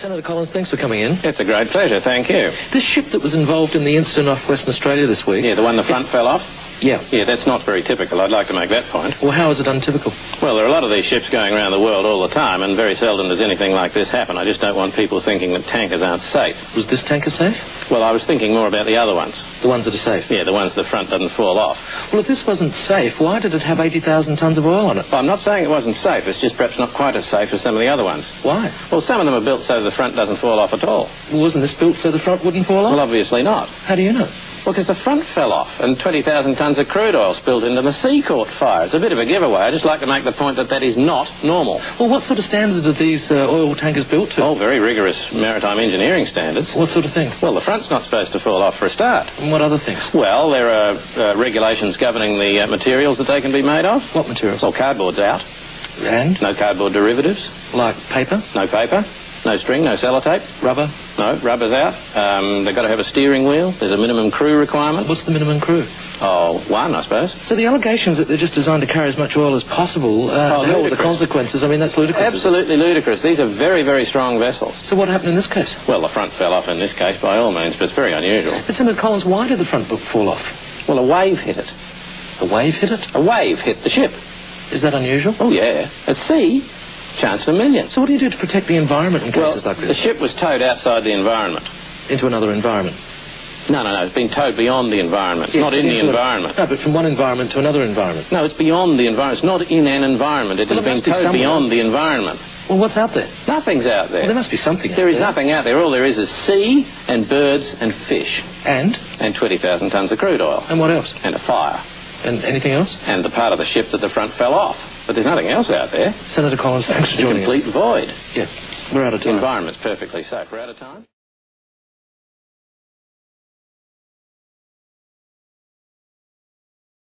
Senator Collins, thanks for coming in. It's a great pleasure, thank you. This ship that was involved in the incident off Western Australia this week... Yeah, the one the front fell off? Yeah. Yeah, that's not very typical. I'd like to make that point. Well, how is it untypical? Well, there are a lot of these ships going around the world all the time, and very seldom does anything like this happen. I just don't want people thinking that tankers aren't safe. Was this tanker safe? Well, I was thinking more about the other ones. The ones that are safe? Yeah, the ones the front doesn't fall off. Well, if this wasn't safe, why did it have 80,000 tonnes of oil on it? Well, I'm not saying it wasn't safe. It's just perhaps not quite as safe as some of the other ones. Why? Well, some of them are built so the front doesn't fall off at all. Well, wasn't this built so the front wouldn't fall off? Well, obviously not. How do you know? Well, because the front fell off and 20,000 tonnes of crude oil spilled into the sea caught fire. It's a bit of a giveaway. I just like to make the point that that is not normal. Well, what sort of standards are these oil tankers built to? Oh, very rigorous maritime engineering standards. What sort of thing? Well, the front's not supposed to fall off for a start. And what other things? Well, there are regulations governing the materials that they can be made of. What materials? Well, cardboard's out. And? No cardboard derivatives. Like paper? No paper. No string, no sellotape. Rubber? No, rubber's out. They've got to have a steering wheel. There's a minimum crew requirement. What's the minimum crew? Oh, one, I suppose. So the allegations that they're just designed to carry as much oil as possible, hell, the consequences, I mean, that's ludicrous. Absolutely ludicrous. These are very, very strong vessels. So what happened in this case? Well, the front fell off in this case, by all means, but it's very unusual. But Senator Collins, why did the front fall off? Well, a wave hit it. A wave hit it? A wave hit the ship. Is that unusual? Oh, yeah. At sea, chance in a million. So what do you do to protect the environment in cases like this? The ship was towed outside the environment. Into another environment? No. It's been towed beyond the environment. Yes, not in the environment. No, but from one environment to another environment. No, it's beyond the environment. It's not in an environment. It has been towed beyond the environment. Well, what's out there? Nothing's out there. Well, there must be something out there. There is nothing out there. All there is sea and birds and fish. And? And 20,000 tonnes of crude oil. And what else? And a fire. And anything else? And the part of the ship that the front fell off. But there's nothing else out there. Senator Collins, thanks for joining us. A complete void. Yeah, we're out of time. The environment's perfectly safe. We're out of time.